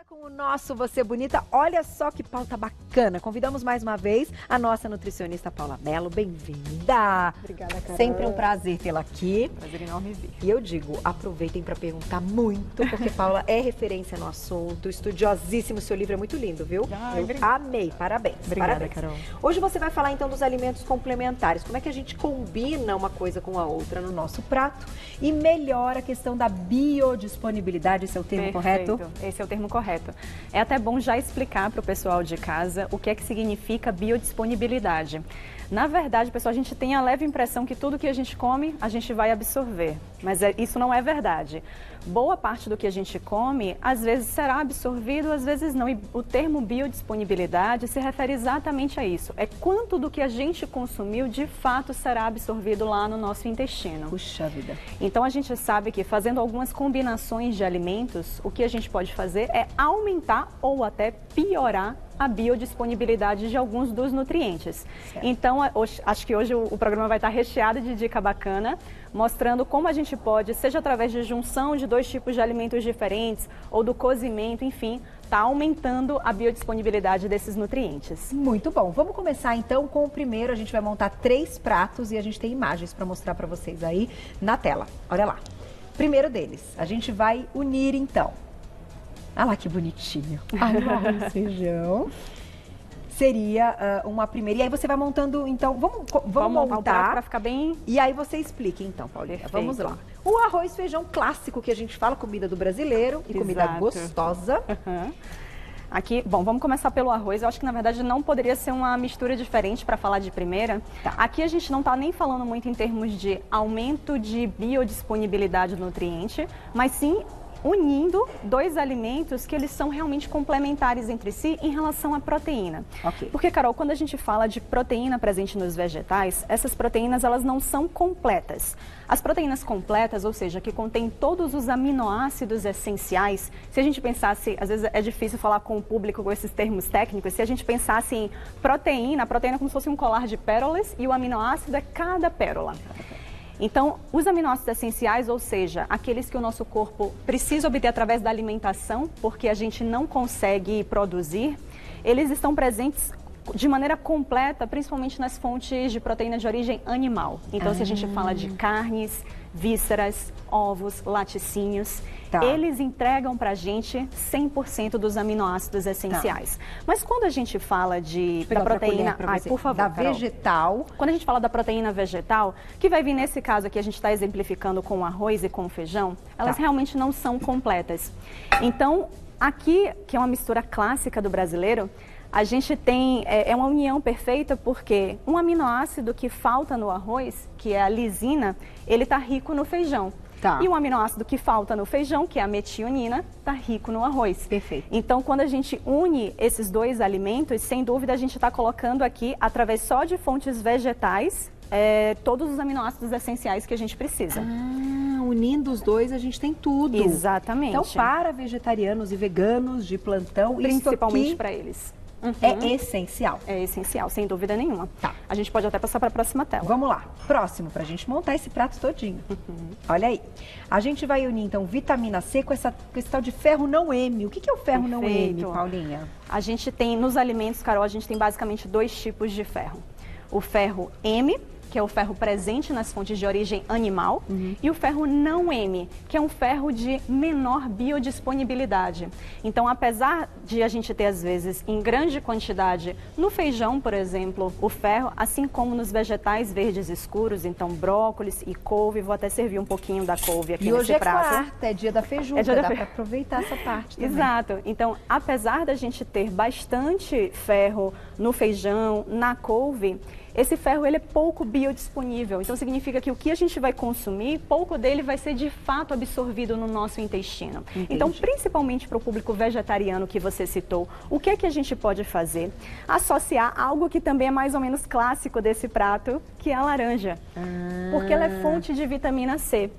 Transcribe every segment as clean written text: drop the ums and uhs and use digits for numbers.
Com o nosso Você Bonita, olha só que pauta bacana. Convidamos mais uma vez a nossa nutricionista Paula Mello. Bem-vinda! Obrigada, Carol. Sempre um prazer tê-la aqui. Prazer enorme vir. E eu digo, aproveitem para perguntar muito, porque Paula é referência no assunto, estudiosíssimo. Seu livro é muito lindo, viu? Eu amei, parabéns. Obrigada, parabéns. Carol. Hoje você vai falar então dos alimentos complementares. Como é que a gente combina uma coisa com a outra no nosso prato e melhora a questão da biodisponibilidade. Esse é o termo correto? Esse é o termo correto. É até bom já explicar para o pessoal de casa o que é que significa biodisponibilidade. Na verdade, pessoal, a gente tem a leve impressão que tudo que a gente come, a gente vai absorver. Mas isso não é verdade. Boa parte do que a gente come, às vezes será absorvido, às vezes não. E o termo biodisponibilidade se refere exatamente a isso. É quanto do que a gente consumiu, de fato, será absorvido lá no nosso intestino. Puxa vida. Então, a gente sabe que fazendo algumas combinações de alimentos, o que a gente pode fazer é aumentar ou até piorar a biodisponibilidade de alguns dos nutrientes. Certo. Então, acho que hoje o programa vai estar recheado de dica bacana, mostrando como a gente pode, seja através de junção de dois tipos de alimentos diferentes ou do cozimento, enfim, tá aumentando a biodisponibilidade desses nutrientes. Muito bom. Vamos começar então com o primeiro. A gente vai montar 3 pratos e a gente tem imagens para mostrar para vocês aí na tela. Olha lá. Primeiro deles, a gente vai unir então. Olha lá que bonitinho. Arroz e feijão. Seria uma primeira. E aí você vai montando, então, vamos montar para ficar bem. E aí você explica, então, Paulinha. Perfeito. Vamos lá. O arroz e feijão clássico que a gente fala, comida do brasileiro e comida gostosa. Uhum. Aqui, bom, vamos começar pelo arroz. Eu acho que, na verdade, não poderia ser uma mistura diferente para falar de primeira. Tá. Aqui a gente não está nem falando muito em termos de aumento de biodisponibilidade do nutriente, mas sim unindo dois alimentos que eles são realmente complementares entre si em relação à proteína. Okay. Porque, Carol, quando a gente fala de proteína presente nos vegetais, essas proteínas elas não são completas. As proteínas completas, ou seja, que contêm todos os aminoácidos essenciais, se a gente pensasse, às vezes é difícil falar com o público com esses termos técnicos, se a gente pensasse em proteína, a proteína é como se fosse um colar de pérolas e o aminoácido é cada pérola. Então, os aminoácidos essenciais, ou seja, aqueles que o nosso corpo precisa obter através da alimentação, porque a gente não consegue produzir, eles estão presentes de maneira completa, principalmente nas fontes de proteína de origem animal. Então, se a gente fala de carnes, vísceras, ovos, laticínios, eles entregam pra gente 100% dos aminoácidos essenciais. Mas quando a gente fala da proteína, por favor, da vegetal, quando a gente fala da proteína vegetal, que vai vir nesse caso aqui, a gente está exemplificando com o arroz e com o feijão, elas realmente não são completas. Então, aqui, que é uma mistura clássica do brasileiro, a gente tem, uma união perfeita porque um aminoácido que falta no arroz, que é a lisina, ele está rico no feijão. E um aminoácido que falta no feijão, que é a metionina, está rico no arroz. Perfeito. Então, quando a gente une esses dois alimentos, sem dúvida a gente está colocando aqui, através só de fontes vegetais, todos os aminoácidos essenciais que a gente precisa. Unindo os dois, a gente tem tudo. Exatamente. Então, para vegetarianos e veganos de plantão, principalmente para eles. É essencial. É essencial, sem dúvida nenhuma. A gente pode até passar para a próxima tela. Vamos lá. Próximo, para a gente montar esse prato todinho. Olha aí. A gente vai unir, então, vitamina C com esse tal de ferro não M. O que é o ferro não M, Paulinha? A gente tem, nos alimentos, Carol, a gente tem basicamente 2 tipos de ferro. O ferro M, que é o ferro presente nas fontes de origem animal, e o ferro não M, que é um ferro de menor biodisponibilidade. Então, apesar de a gente ter, às vezes, em grande quantidade, no feijão, por exemplo, o ferro, assim como nos vegetais verdes escuros, então brócolis e couve, vou até servir um pouquinho da couve aqui nesse prato. E hoje é quarta, é dia da feijuca, dá para aproveitar essa parte também. Exato. Então, apesar da gente ter bastante ferro no feijão, na couve, esse ferro ele é pouco biodisponível, então significa que o que a gente vai consumir, pouco dele vai ser de fato absorvido no nosso intestino. Entendi. Então, principalmente para o público vegetariano que você citou, o que é que a gente pode fazer? Associar algo que também é mais ou menos clássico desse prato, que é a laranja, porque ela é fonte de vitamina C.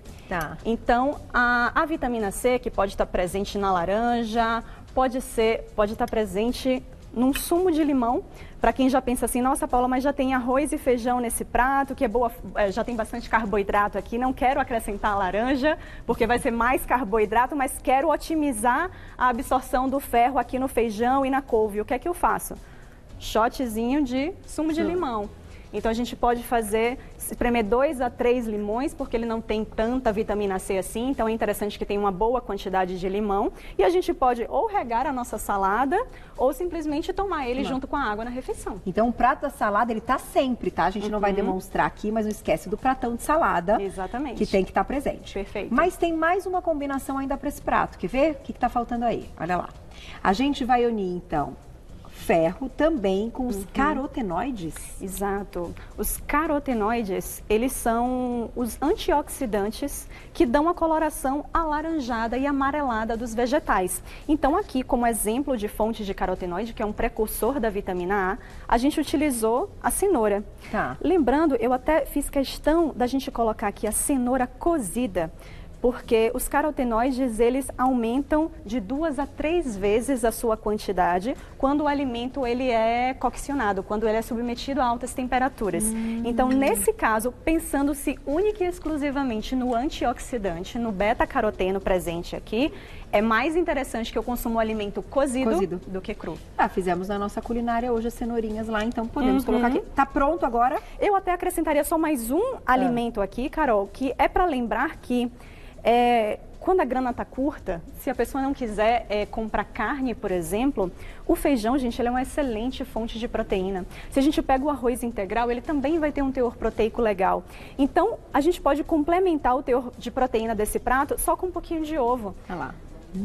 Então, a vitamina C, que pode estar presente na laranja, pode estar presente num sumo de limão. Para quem já pensa assim, nossa, Paula, mas já tem arroz e feijão nesse prato, que é boa, já tem bastante carboidrato aqui, não quero acrescentar laranja, porque vai ser mais carboidrato, mas quero otimizar a absorção do ferro aqui no feijão e na couve. O que é que eu faço? Shotzinho de sumo de limão. Então, a gente pode espremer 2 a 3 limões, porque ele não tem tanta vitamina C assim, então é interessante que tenha uma boa quantidade de limão. E a gente pode ou regar a nossa salada, ou simplesmente tomar ele junto com a água na refeição. Então, o prato da salada, ele tá sempre, tá? A gente não vai demonstrar aqui, mas não esquece do pratão de salada. Exatamente. Que tem que estar presente. Perfeito. Mas tem mais uma combinação ainda para esse prato. Quer ver? O que tá faltando aí? Olha lá. A gente vai unir, então, ferro também com os carotenoides. Exato. Os carotenoides, eles são os antioxidantes que dão a coloração alaranjada e amarelada dos vegetais. Então, aqui, como exemplo de fonte de carotenoide, que é um precursor da vitamina A, a gente utilizou a cenoura. Tá. Lembrando, eu até fiz questão da gente colocar aqui a cenoura cozida, porque os carotenoides, eles aumentam de 2 a 3 vezes a sua quantidade quando o alimento ele é coccionado, quando ele é submetido a altas temperaturas. Então, nesse caso, pensando-se única e exclusivamente no antioxidante, no beta-caroteno presente aqui, é mais interessante que eu consuma o alimento cozido do que cru. Fizemos na nossa culinária hoje as cenourinhas lá, então podemos colocar aqui. Tá pronto agora? Eu até acrescentaria só mais um alimento aqui, Carol, que é para lembrar que quando a grana está curta, se a pessoa não quiser comprar carne, por exemplo, o feijão, gente, ele é uma excelente fonte de proteína. Se a gente pega o arroz integral, ele também vai ter um teor proteico legal. Então, a gente pode complementar o teor de proteína desse prato só com um pouquinho de ovo. Olha lá.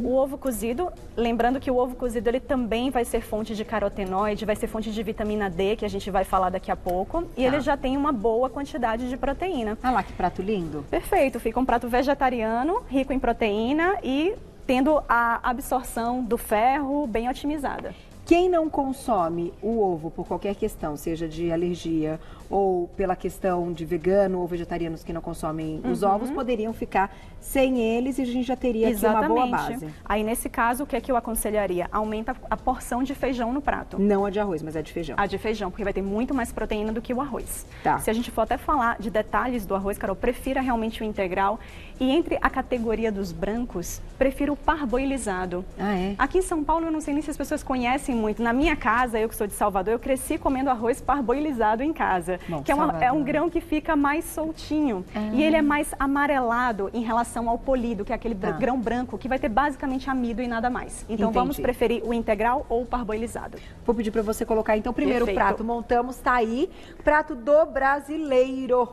O ovo cozido, lembrando que o ovo cozido ele também vai ser fonte de carotenoide, vai ser fonte de vitamina D, que a gente vai falar daqui a pouco, e ele já tem uma boa quantidade de proteína. Olha lá que prato lindo. Perfeito, fica um prato vegetariano, rico em proteína e tendo a absorção do ferro bem otimizada. Quem não consome o ovo por qualquer questão, seja de alergia ou pela questão de vegano ou vegetarianos que não consomem os ovos, poderiam ficar sem eles e a gente já teria aqui uma boa base. Aí, nesse caso, o que é que eu aconselharia? Aumenta a porção de feijão no prato. Não a de arroz, mas a de feijão. A de feijão, porque vai ter muito mais proteína do que o arroz. Tá. Se a gente for até falar de detalhes do arroz, Carol, prefira realmente o integral. E entre a categoria dos brancos, prefiro o parboilizado. Ah, é? Aqui em São Paulo, eu não sei nem se as pessoas conhecem muito. Na minha casa, eu que sou de Salvador, eu cresci comendo arroz parboilizado em casa. Bom, que é um grão que fica mais soltinho. E ele é mais amarelado em relação ao polido, que é aquele grão branco, que vai ter basicamente amido e nada mais. Então, vamos preferir o integral ou o parboilizado. Vou pedir para você colocar, então, primeiro o prato. Montamos, tá aí. Prato do brasileiro.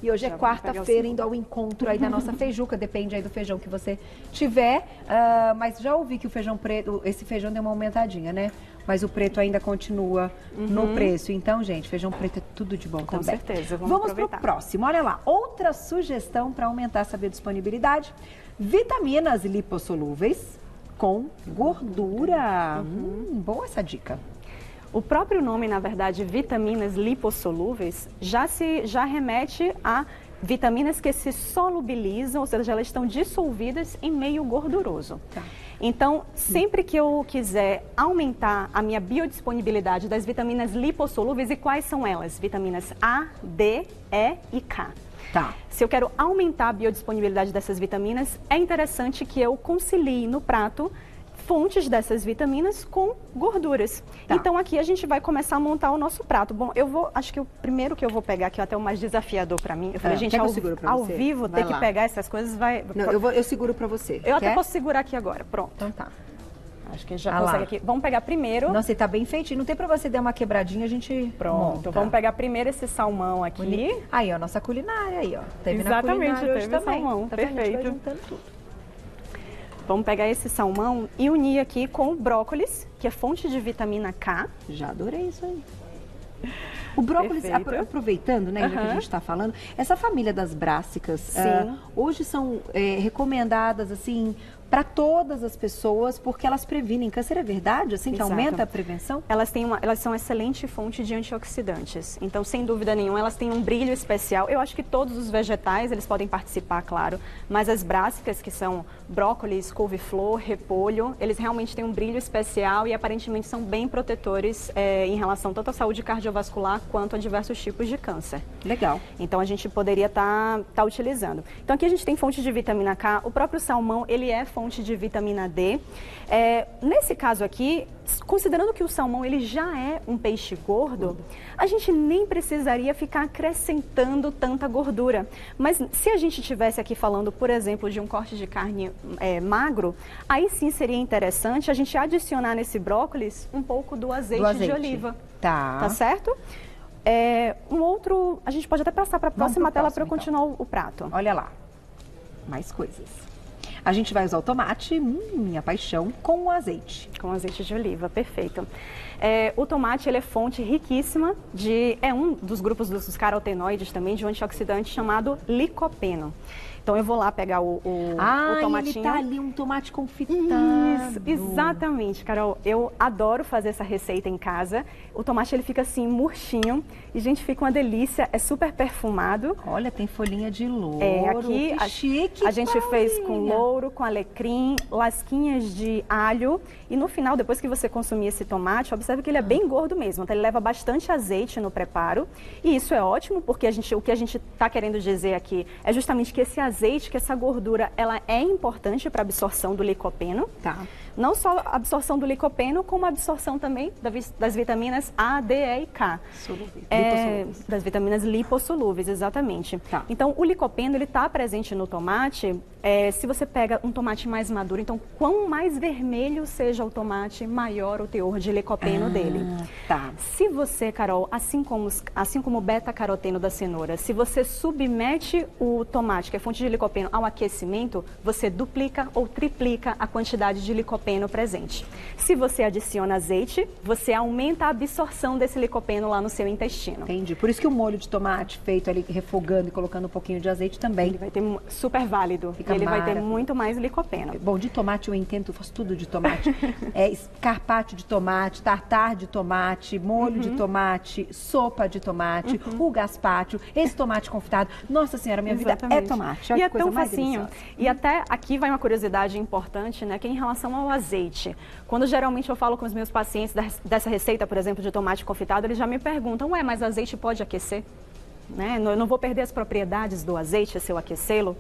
E hoje é quarta-feira, indo ao encontro aí da nossa feijuca, depende aí do feijão que você tiver. Mas já ouvi que o feijão preto, esse feijão deu uma aumentadinha, né? Mas o preto ainda continua no preço. Então, gente, feijão preto é tudo de bom também. Com certeza, vamos pro próximo. Olha lá, outra sugestão para aumentar essa biodisponibilidade. Vitaminas lipossolúveis com gordura. Boa essa dica. O próprio nome, na verdade, vitaminas lipossolúveis, já remete a vitaminas que se solubilizam, ou seja, elas estão dissolvidas em meio gorduroso. Tá. Então, sempre que eu quiser aumentar a minha biodisponibilidade das vitaminas lipossolúveis, e quais são elas? Vitaminas A, D, E e K. Tá. Se eu quero aumentar a biodisponibilidade dessas vitaminas, é interessante que eu concilie no prato fontes dessas vitaminas com gorduras. Tá. Então, aqui a gente vai começar a montar o nosso prato. Bom, acho que o primeiro que eu vou pegar, que é até o mais desafiador para mim, eu falei, gente, ao vivo, ter que pegar essas coisas vai... Não, eu seguro para você. Eu até posso segurar aqui agora, pronto. Então tá. Acho que já consegue aqui. Vamos pegar primeiro... Nossa, ele tá bem feitinho. Não tem para você dar uma quebradinha, a gente monta. Vamos pegar primeiro esse salmão aqui. Aí, ó, nossa culinária aí, ó. Exatamente, teve salmão. Tá perfeito. Vendo? A gente vai juntando tudo. Vamos pegar esse salmão e unir aqui com o brócolis, que é fonte de vitamina K. Já adorei isso aí. O brócolis, aproveitando, né, já que a gente está falando, essa família das brássicas, hoje são recomendadas, assim, para todas as pessoas, porque elas previnem câncer. É verdade? Assim, que Exato. aumenta a prevenção? Elas são excelente fonte de antioxidantes. Então, sem dúvida nenhuma, elas têm um brilho especial. Eu acho que todos os vegetais, eles podem participar, claro. Mas as brássicas, que são brócolis, couve-flor, repolho, eles realmente têm um brilho especial e aparentemente são bem protetores em relação tanto à saúde cardiovascular quanto a diversos tipos de câncer. Legal. Então, a gente poderia tá utilizando. Então, aqui a gente tem fonte de vitamina K. O próprio salmão, ele é fonte de vitamina D. Nesse caso aqui, considerando que o salmão ele já é um peixe gordo, a gente nem precisaria ficar acrescentando tanta gordura. Mas se a gente estivesse aqui falando, por exemplo, de um corte de carne magro, aí sim seria interessante a gente adicionar nesse brócolis um pouco do azeite de oliva. Tá certo? A gente pode até passar para a próxima tela para eu continuar o prato. Olha lá, mais coisas. A gente vai usar o tomate, minha paixão, com o azeite. Com azeite de oliva, perfeito. O tomate ele é fonte riquíssima é um dos grupos dos carotenoides também, de um antioxidante chamado licopeno. Então eu vou lá pegar o tomatinho. Ele tá ali, um tomate confitado. Isso, exatamente, Carol. Eu adoro fazer essa receita em casa. O tomate ele fica assim, murchinho. E, gente, fica uma delícia. É super perfumado. Olha, tem folhinha de louro. Aqui chique, a gente fez com louro, com alecrim, lasquinhas de alho. E no final, depois que você consumir esse tomate, observe que ele é bem gordo mesmo. Então ele leva bastante azeite no preparo. E isso é ótimo, porque o que a gente está querendo dizer aqui é justamente que esse azeite, que essa gordura, ela é importante para a absorção do licopeno. Tá. Não só a absorção do licopeno, como a absorção também das vitaminas A, D, E e K. Lipossolúveis. Das vitaminas lipossolúveis, exatamente. Tá. Então, o licopeno, ele está presente no tomate. Se você pega um tomate mais maduro, então, quanto mais vermelho seja o tomate, maior o teor de licopeno dele. Tá. Se você, Carol, assim como o beta-caroteno da cenoura, se você submete o tomate, que é fonte de licopeno, ao aquecimento, você duplica ou triplica a quantidade de licopeno presente. Se você adiciona azeite, você aumenta a absorção desse licopeno lá no seu intestino. Entendi. Por isso que o molho de tomate feito ali refogando e colocando um pouquinho de azeite também. Ele vai ter super válido. Ele vai ter muito mais licopeno. Bom, de tomate eu entendo, eu faço tudo de tomate. Carpaccio de tomate, tartar de tomate, molho de tomate, sopa de tomate, o gazpacho, esse tomate confitado. Nossa Senhora, minha vida é tomate. Olha e que é coisa tão mais facinho. deliciosa. E até aqui vai uma curiosidade importante, né, que é em relação ao azeite. Quando geralmente eu falo com os meus pacientes dessa receita, por exemplo, de tomate confitado, eles já me perguntam, mas azeite pode aquecer? Né? Eu não vou perder as propriedades do azeite se eu aquecê-lo?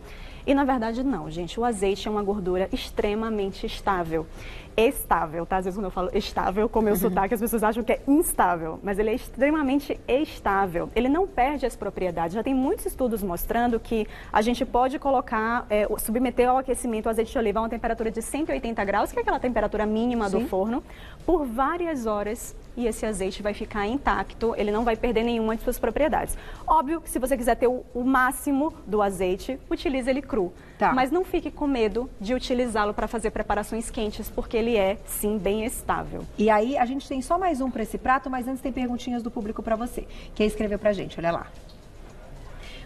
E na verdade não, gente. O azeite é uma gordura extremamente estável. Estável, tá? Às vezes quando eu falo estável, com o meu sotaque, as pessoas acham que é instável. Mas ele é extremamente estável. Ele não perde as propriedades. Já tem muitos estudos mostrando que a gente pode colocar, submeter ao aquecimento o azeite de oliva a uma temperatura de 180 graus, que é aquela temperatura mínima do forno, por várias horas. E esse azeite vai ficar intacto, ele não vai perder nenhuma de suas propriedades. Óbvio que se você quiser ter o máximo do azeite, utilize ele cru. Tá. Mas não fique com medo de utilizá-lo para fazer preparações quentes, porque ele é, sim, bem estável. E aí, a gente tem só mais um para esse prato, mas antes tem perguntinhas do público para você. Quem escreveu pra gente, olha lá.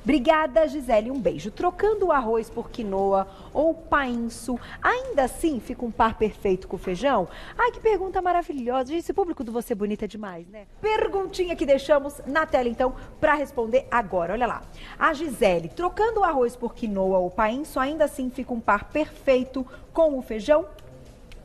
Obrigada, Gisele, um beijo. Trocando o arroz por quinoa ou painço, ainda assim fica um par perfeito com o feijão? Ai, que pergunta maravilhosa. Gente, esse público do Você Bonita é demais, né? Perguntinha que deixamos na tela, então, para responder agora. Olha lá. A Gisele, trocando o arroz por quinoa ou painço, ainda assim fica um par perfeito com o feijão?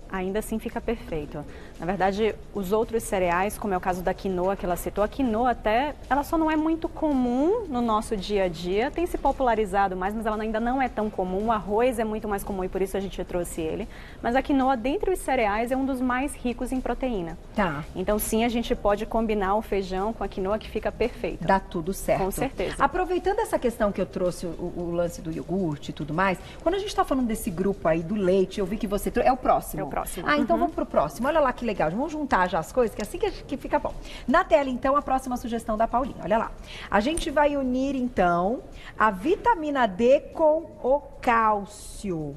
Ainda assim fica perfeito. Na verdade, os outros cereais, como é o caso da quinoa que ela citou, a quinoa até, ela só não é muito comum no nosso dia a dia, tem se popularizado mais, mas ela ainda não é tão comum. O arroz é muito mais comum e por isso a gente trouxe ele. Mas a quinoa, dentre os cereais, é um dos mais ricos em proteína. Tá. Então, sim, a gente pode combinar o feijão com a quinoa que fica perfeito. Dá tudo certo. Com certeza. Aproveitando essa questão que eu trouxe, o lance do iogurte e tudo mais, quando a gente está falando desse grupo aí do leite, eu vi que você trouxe, é o próximo? É o próximo. Ah, então vamos pro próximo. Olha lá que legal. Vamos juntar já as coisas, que é assim que fica bom. Na tela, então, a próxima sugestão da Paulinha. Olha lá. A gente vai unir, então, a vitamina D com o cálcio.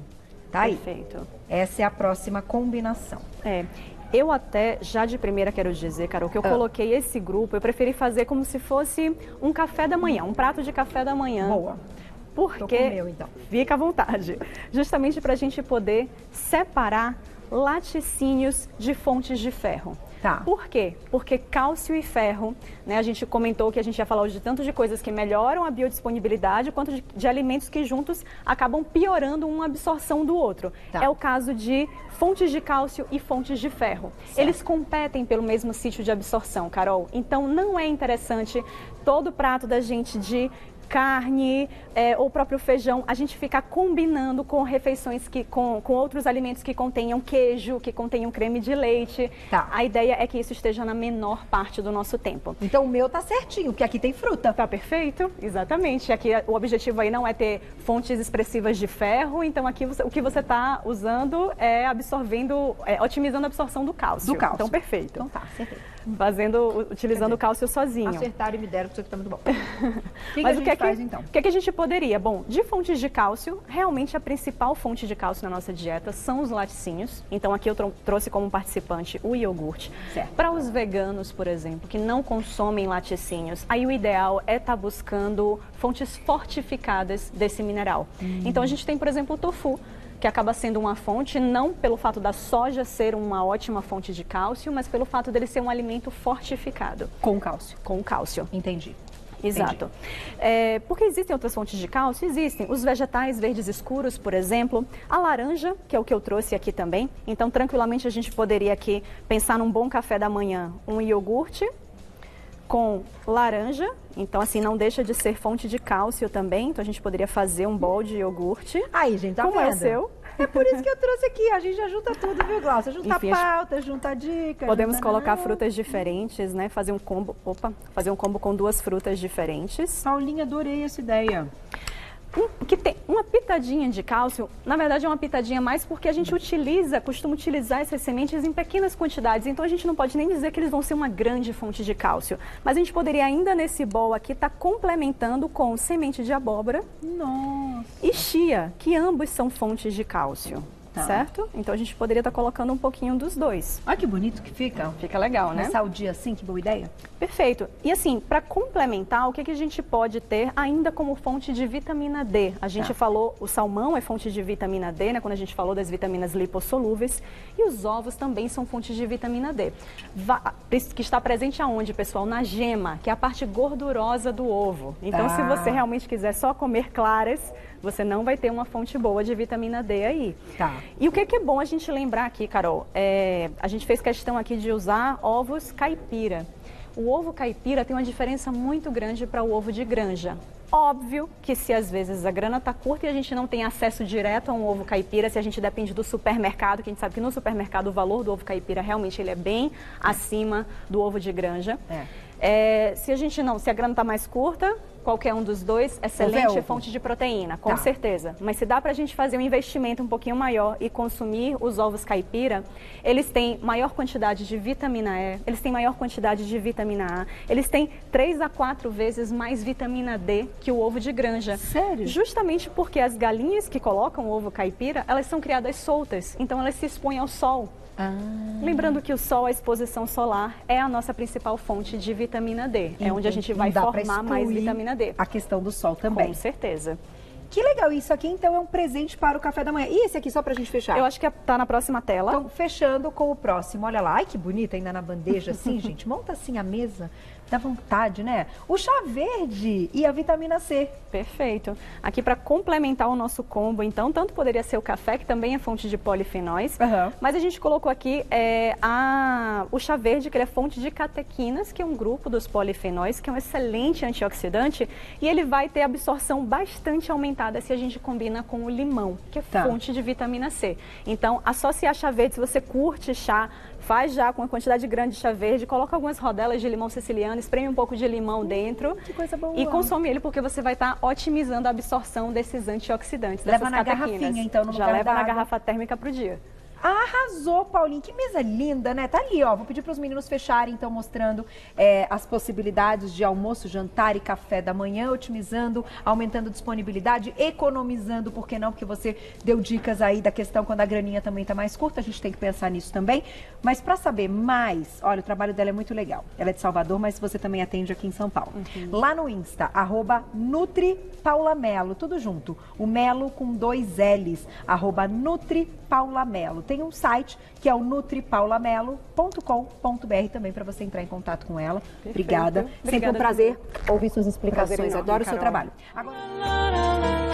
Tá aí. Perfeito. Essa é a próxima combinação. Eu até, já de primeira quero dizer, Carol, que eu coloquei esse grupo, eu preferi fazer como se fosse um café da manhã, um prato de café da manhã. Boa. Porque, Tô com o meu, então. Fica à vontade, justamente para a gente poder separar laticínios de fontes de ferro. Tá. Por quê? Porque cálcio e ferro, né, a gente comentou que a gente ia falar hoje de tanto de coisas que melhoram a biodisponibilidade, quanto de alimentos que juntos acabam piorando uma absorção do outro. Tá. É o caso de fontes de cálcio e fontes de ferro. Certo. Eles competem pelo mesmo sítio de absorção, Carol. Então não é interessante todo prato da gente de carne ou próprio feijão, a gente ficar combinando com refeições com outros alimentos que contenham queijo, que contenham creme de leite. Tá. A ideia é que isso esteja na menor parte do nosso tempo. Então o meu tá certinho, porque aqui tem fruta. Tá perfeito? Exatamente. Aqui o objetivo aí não é ter fontes expressivas de ferro, então aqui o que você está usando é otimizando a absorção do cálcio. Do cálcio. Então perfeito. Então tá, acertei. Utilizando o cálcio sozinho. Acertaram e me deram, porque isso aqui tá muito bom. Mas o que a gente faz, então? O que a gente poderia? Bom, de fontes de cálcio, realmente a principal fonte de cálcio na nossa dieta são os laticínios. Então aqui eu trouxe como participante o iogurte. Para os veganos, por exemplo, que não consomem laticínios, aí o ideal é estar buscando fontes fortificadas desse mineral. Então a gente tem, por exemplo, o tofu, que acaba sendo uma fonte, não pelo fato da soja ser uma ótima fonte de cálcio, mas pelo fato dele ser um alimento fortificado. Com cálcio. Com cálcio. Entendi. Exato. Porque existem outras fontes de cálcio? Existem. Os vegetais verdes escuros, por exemplo. A laranja, que é o que eu trouxe aqui também. Então, tranquilamente, a gente poderia aqui pensar num bom café da manhã, um iogurte com laranja. Então, assim, não deixa de ser fonte de cálcio também. Então, a gente poderia fazer um bowl de iogurte. Aí, gente, tá Como vendo? é o seu? É por isso que eu trouxe aqui. A gente já junta tudo, viu, Glaucia? Junta Enfim, a pauta, junta a dica. Podemos junta... colocar frutas diferentes, né? Fazer um combo com 2 frutas diferentes. Paulinha, adorei essa ideia. Que tem uma pitadinha de cálcio, na verdade é uma pitadinha mais porque a gente costuma utilizar essas sementes em pequenas quantidades, então a gente não pode nem dizer que eles vão ser uma grande fonte de cálcio, mas a gente poderia ainda nesse bowl aqui estar complementando com semente de abóbora. Nossa. E chia, que ambos são fontes de cálcio. Tá. Certo? Então a gente poderia estar colocando um pouquinho dos dois. Olha que bonito que fica. Fica legal, né? Começar o dia assim, que boa ideia. Perfeito. E assim, para complementar, o que a gente pode ter ainda como fonte de vitamina D? A gente falou, o salmão é fonte de vitamina D, né? Quando a gente falou das vitaminas lipossolúveis. E os ovos também são fontes de vitamina D. Que está presente aonde, pessoal? Na gema, que é a parte gordurosa do ovo. Então, se você realmente quiser só comer claras, você não vai ter uma fonte boa de vitamina D aí. Tá. E o que é bom a gente lembrar aqui, Carol? A gente fez questão aqui de usar ovos caipira. O ovo caipira tem uma diferença muito grande para o ovo de granja. Óbvio que se às vezes a grana está curta e a gente não tem acesso direto a um ovo caipira, se a gente depende do supermercado, que a gente sabe que no supermercado o valor do ovo caipira realmente ele é bem acima do ovo de granja. Se a grana está mais curta, qualquer um dos dois, excelente fonte de proteína, com certeza. Mas se dá para a gente fazer um investimento um pouquinho maior e consumir os ovos caipira, eles têm maior quantidade de vitamina E, eles têm maior quantidade de vitamina A, eles têm 3 a 4 vezes mais vitamina D que o ovo de granja. Sério? Justamente porque as galinhas que colocam o ovo caipira, elas são criadas soltas, então elas se expõem ao sol. Lembrando que o sol, a exposição solar, é a nossa principal fonte de vitamina D. É onde a gente vai formar mais vitamina D. A questão do sol também. Com certeza. Que legal, isso aqui então é um presente para o café da manhã. E esse aqui só pra gente fechar? Eu acho que tá na próxima tela. Então, fechando com o próximo. Olha lá, ai que bonito ainda na bandeja assim, gente. Monta assim a mesa, dá vontade, né? O chá verde e a vitamina C. Perfeito. Aqui para complementar o nosso combo, então, tanto poderia ser o café, que também é fonte de polifenóis, mas a gente colocou aqui o chá verde, que ele é fonte de catequinas, que é um grupo dos polifenóis, que é um excelente antioxidante, e ele vai ter absorção bastante aumentada se a gente combina com o limão, que é fonte de vitamina C. Então, associar chá verde, se você curte chá, faz já com uma quantidade grande de chá verde, coloca algumas rodelas de limão siciliano, espreme um pouco de limão dentro que coisa boa. E consome ele, porque você vai estar otimizando a absorção desses antioxidantes, leva dessas na catequinas. Garrafinha, então, no já leva na garrafa térmica para o dia. Arrasou, Paulinho. Que mesa linda, né? Tá ali, ó. Vou pedir para os meninos fecharem, então, mostrando as possibilidades de almoço, jantar e café da manhã, otimizando, aumentando disponibilidade, economizando, por que não? Porque você deu dicas aí da questão quando a graninha também tá mais curta, a gente tem que pensar nisso também. Mas para saber mais, olha, o trabalho dela é muito legal. Ela é de Salvador, mas você também atende aqui em São Paulo. Lá no Insta, @NutriPaulaMelo, tudo junto. O Melo com 2 L's, @NutriPaulaMelo. Tem um site que é o nutripaulamelo.com.br também para você entrar em contato com ela. Perfeito. Obrigada. Sempre um prazer ouvir suas explicações. Prazer enorme, Adoro o seu Carol. trabalho. Agora...